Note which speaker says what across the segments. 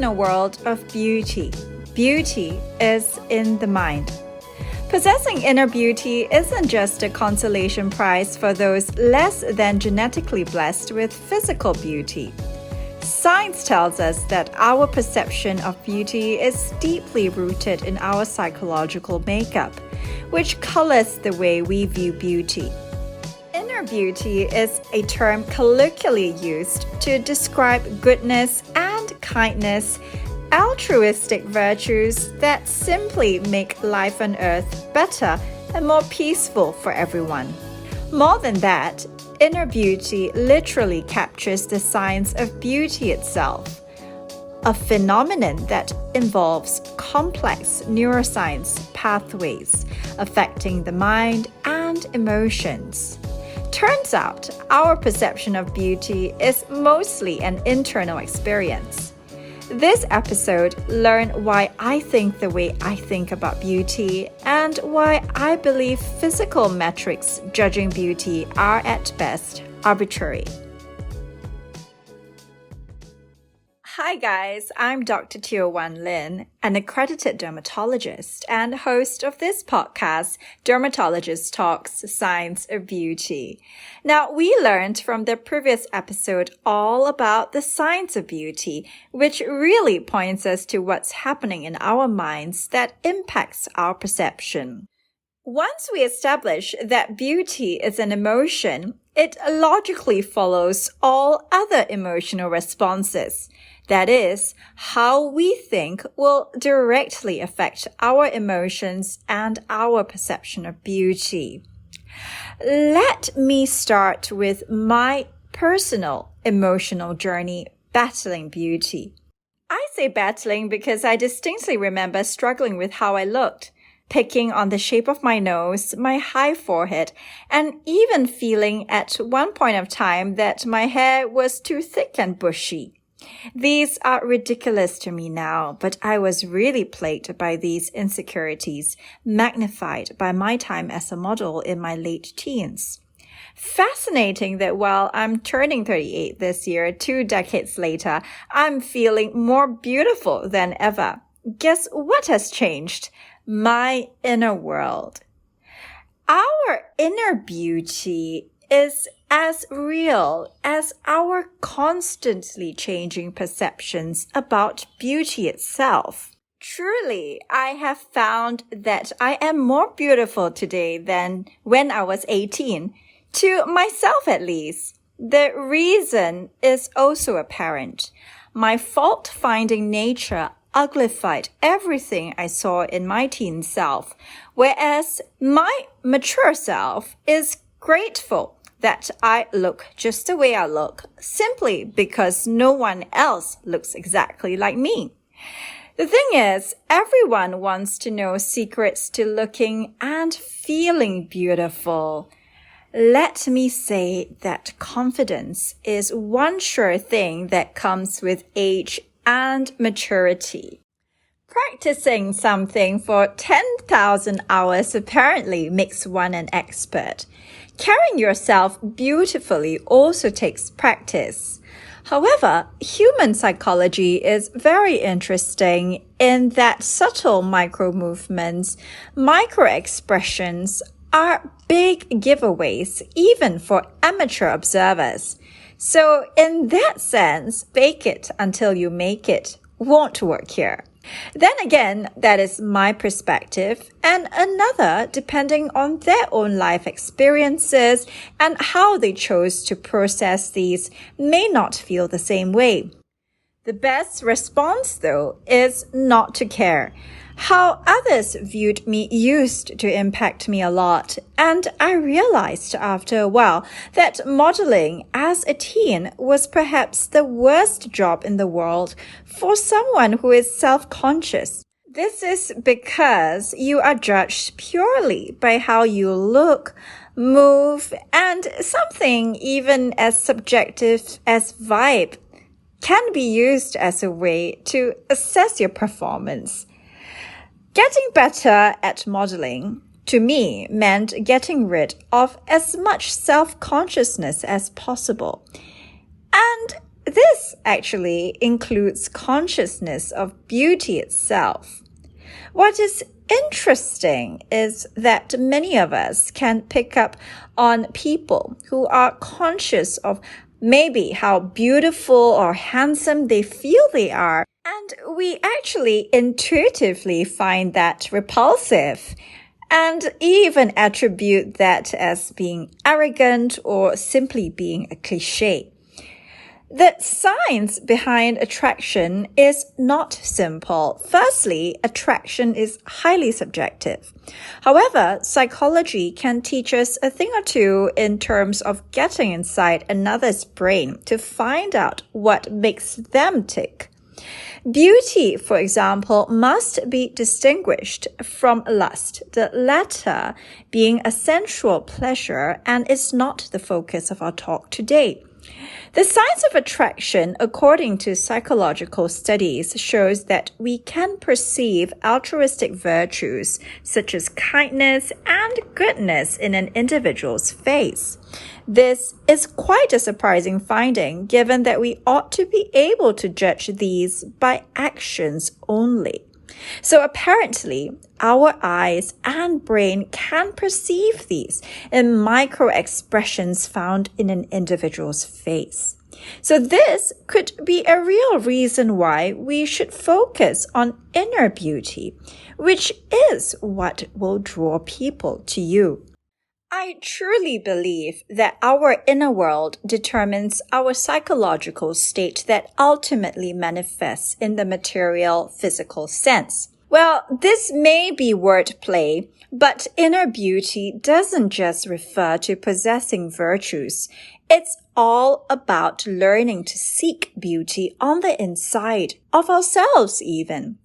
Speaker 1: a world of beauty. Beauty is in the mind. Possessing inner beauty isn't just a consolation prize for those less than genetically blessed with physical beauty. Science tells us that our perception of beauty is deeply rooted in our psychological makeup, which colors the way we view beauty. Inner beauty is a term colloquially used to describe goodness and kindness, altruistic virtues that simply make life on earth better and more peaceful for everyone. More than that, inner beauty literally captures the science of beauty itself, a phenomenon that involves complex neuroscience pathways affecting the mind and emotions. Turns out, our perception of beauty is mostly an internal experience. This episode, learn why I think the way I think about beauty and why I believe physical metrics judging beauty are at best arbitrary. Hi guys, I'm Dr. Teo Wan Lin, an accredited dermatologist and host of this podcast, Dermatologist Talks Science of Beauty. Now, we learned from the previous episode all about the science of beauty, which really points us to what's happening in our minds that impacts our perception. Once we establish that beauty is an emotion, it logically follows all other emotional responses. That is, how we think will directly affect our emotions and our perception of beauty. Let me start with my personal emotional journey battling beauty. I say battling because I distinctly remember struggling with how I looked, picking on the shape of my nose, my high forehead, and even feeling at one point of time that my hair was too thick and bushy. These are ridiculous to me now, but I was really plagued by these insecurities, magnified by my time as a model in my late teens. Fascinating that while I'm turning 38 this year, 2 decades later, I'm feeling more beautiful than ever. Guess what has changed? My inner world. Our inner beauty is as real as our constantly changing perceptions about beauty itself. Truly, I have found that I am more beautiful today than when I was 18, to myself at least. The reason is also apparent. My fault-finding nature uglified everything I saw in my teen self, whereas my mature self is grateful that I look just the way I look, simply because no one else looks exactly like me. The thing is, everyone wants to know secrets to looking and feeling beautiful. Let me say that confidence is one sure thing that comes with age and maturity. Practicing something for 10,000 hours apparently makes one an expert. Carrying yourself beautifully also takes practice. However, human psychology is very interesting in that subtle micro-movements, micro-expressions are big giveaways even for amateur observers. So in that sense, fake it until you make it won't work here. Then again, that is my perspective, and another depending on their own life experiences and how they chose to process these may not feel the same way. The best response, though, is not to care. How others viewed me used to impact me a lot, and I realized after a while that modeling as a teen was perhaps the worst job in the world for someone who is self-conscious. This is because you are judged purely by how you look, move, and something even as subjective as vibe can be used as a way to assess your performance. Getting better at modeling, to me, meant getting rid of as much self-consciousness as possible. And this actually includes consciousness of beauty itself. What is interesting is that many of us can pick up on people who are conscious of maybe how beautiful or handsome they feel they are, and we actually intuitively find that repulsive and even attribute that as being arrogant or simply being a cliche. The science behind attraction is not simple. Firstly, attraction is highly subjective. However, psychology can teach us a thing or two in terms of getting inside another's brain to find out what makes them tick. Beauty, for example, must be distinguished from lust, the latter being a sensual pleasure and is not the focus of our talk today. The science of attraction, according to psychological studies, shows that we can perceive altruistic virtues such as kindness and goodness in an individual's face. This is quite a surprising finding, given that we ought to be able to judge these by actions only. So apparently, our eyes and brain can perceive these in micro expressions found in an individual's face. So this could be a real reason why we should focus on inner beauty, which is what will draw people to you. I truly believe that our inner world determines our psychological state that ultimately manifests in the material, physical sense. Well, this may be wordplay, but inner beauty doesn't just refer to possessing virtues. It's all about learning to seek beauty on the inside of ourselves even.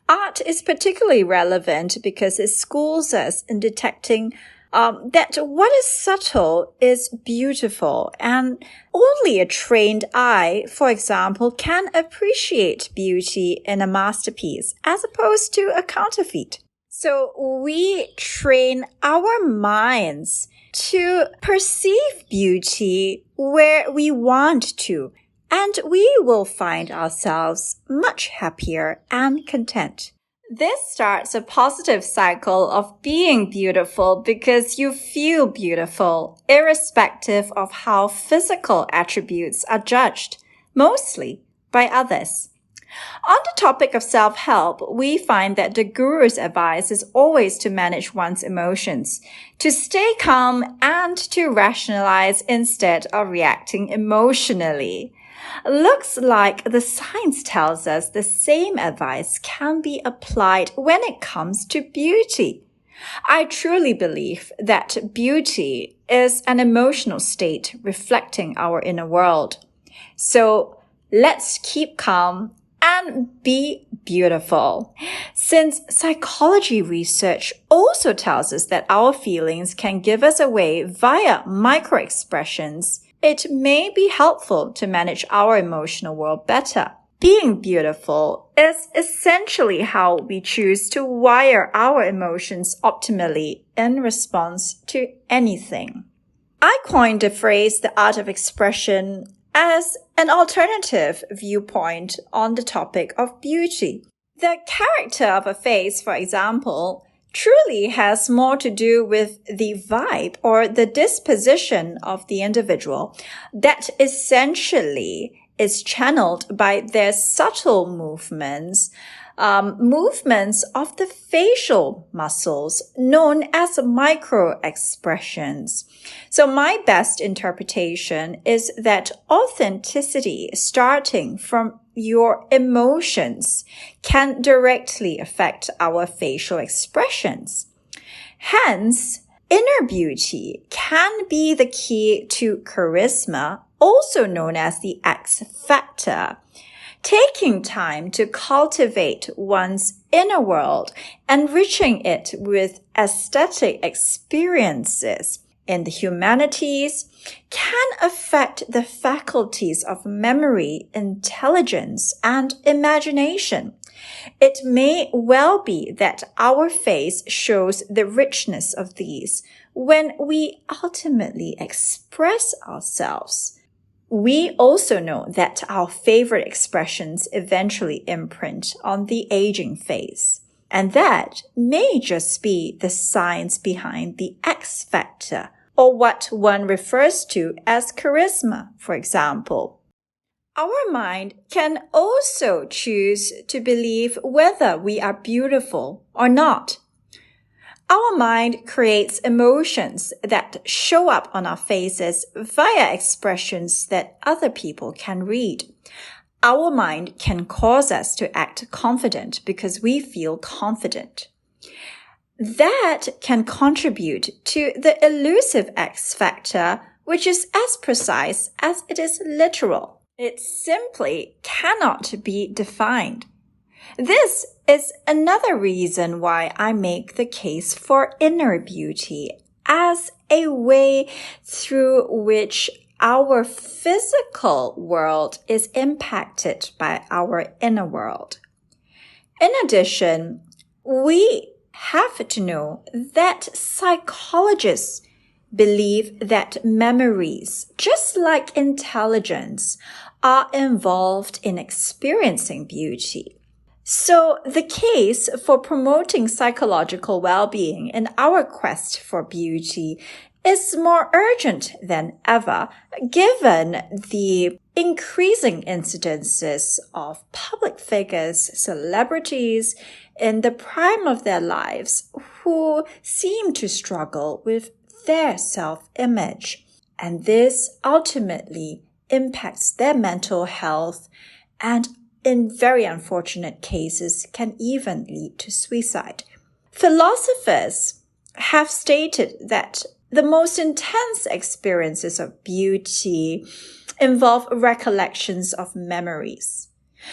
Speaker 1: Art is particularly relevant because it schools us in detecting that what is subtle is beautiful, and only a trained eye, for example, can appreciate beauty in a masterpiece as opposed to a counterfeit. So we train our minds to perceive beauty where we want to, and we will find ourselves much happier and content. This starts a positive cycle of being beautiful because you feel beautiful, irrespective of how physical attributes are judged, mostly by others. On the topic of self-help, we find that the guru's advice is always to manage one's emotions, to stay calm and to rationalize instead of reacting emotionally. Looks like the science tells us the same advice can be applied when it comes to beauty. I truly believe that beauty is an emotional state reflecting our inner world. So let's keep calm and be beautiful. Since psychology research also tells us that our feelings can give us away via microexpressions, it may be helpful to manage our emotional world better. Being beautiful is essentially how we choose to wire our emotions optimally in response to anything. I coined the phrase the art of expression as an alternative viewpoint on the topic of beauty. The character of a face, for example, truly has more to do with the vibe or the disposition of the individual that essentially is channeled by their subtle movements of the facial muscles known as micro-expressions. So my best interpretation is that authenticity starting from your emotions can directly affect our facial expressions. Hence, inner beauty can be the key to charisma, also known as the X factor. Taking time to cultivate one's inner world, enriching it with aesthetic experiences in the humanities, can affect the faculties of memory, intelligence, and imagination. It may well be that our face shows the richness of these when we ultimately express ourselves. We also know that our favorite expressions eventually imprint on the aging face. And that may just be the science behind the X factor, or what one refers to as charisma, for example. Our mind can also choose to believe whether we are beautiful or not. Our mind creates emotions that show up on our faces via expressions that other people can read. Our mind can cause us to act confident because we feel confident. That can contribute to the elusive X factor, which is as precise as it is literal. It simply cannot be defined. This is another reason why I make the case for inner beauty as a way through which our physical world is impacted by our inner world. In addition, we have to know that psychologists believe that memories, just like intelligence, are involved in experiencing beauty. So the case for promoting psychological well-being in our quest for beauty is more urgent than ever, given the increasing incidences of public figures, celebrities in the prime of their lives who seem to struggle with their self-image. And this ultimately impacts their mental health and in very unfortunate cases can even lead to suicide. Philosophers have stated that the most intense experiences of beauty involve recollections of memories.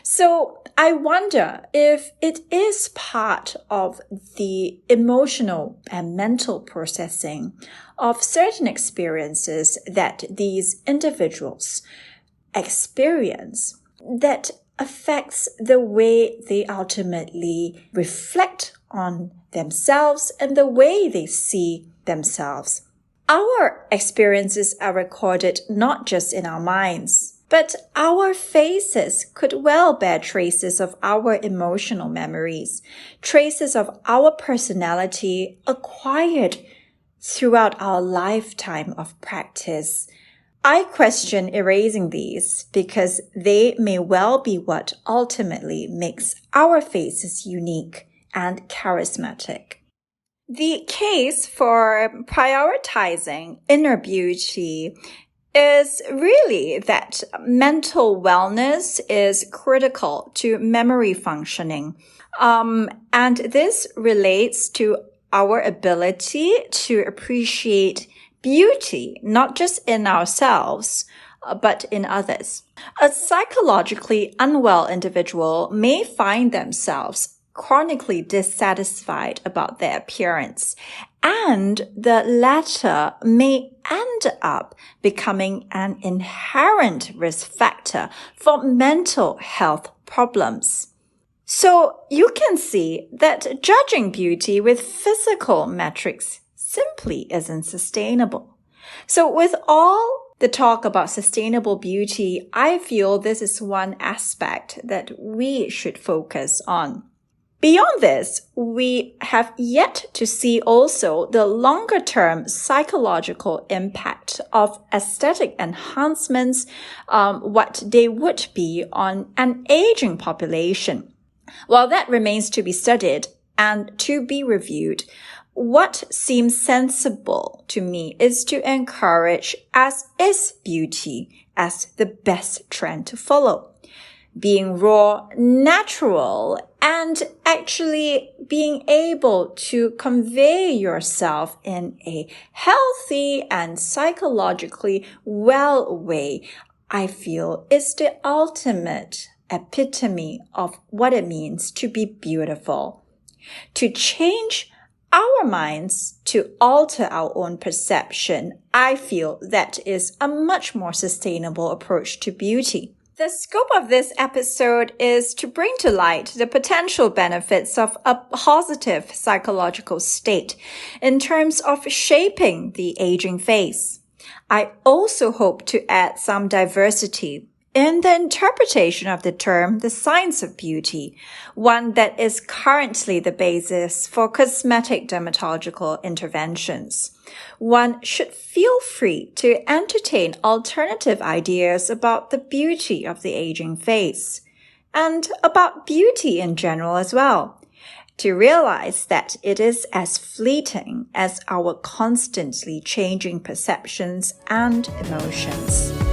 Speaker 1: So I wonder if it is part of the emotional and mental processing of certain experiences that these individuals experience that affects the way they ultimately reflect on themselves and the way they see themselves. Our experiences are recorded not just in our minds, but our faces could well bear traces of our emotional memories, traces of our personality acquired throughout our lifetime of practice. I question erasing these because they may well be what ultimately makes our faces unique and charismatic. The case for prioritizing inner beauty is really that mental wellness is critical to memory functioning. And this relates to our ability to appreciate beauty, not just in ourselves, but in others. A psychologically unwell individual may find themselves chronically dissatisfied about their appearance, and the latter may end up becoming an inherent risk factor for mental health problems. So you can see that judging beauty with physical metrics simply isn't sustainable. So with all the talk about sustainable beauty, I feel this is one aspect that we should focus on. Beyond this, we have yet to see also the longer-term psychological impact of aesthetic enhancements, what they would be on an aging population. While that remains to be studied and to be reviewed, what seems sensible to me is to encourage as is beauty as the best trend to follow. Being raw, natural, and actually being able to convey yourself in a healthy and psychologically well way, I feel is the ultimate epitome of what it means to be beautiful. To change our minds, to alter our own perception, I feel that is a much more sustainable approach to beauty. The scope of this episode is to bring to light the potential benefits of a positive psychological state in terms of shaping the aging face. I also hope to add some diversity in the interpretation of the term the science of beauty, one that is currently the basis for cosmetic dermatological interventions. One should feel free to entertain alternative ideas about the beauty of the aging face, and about beauty in general as well, to realize that it is as fleeting as our constantly changing perceptions and emotions.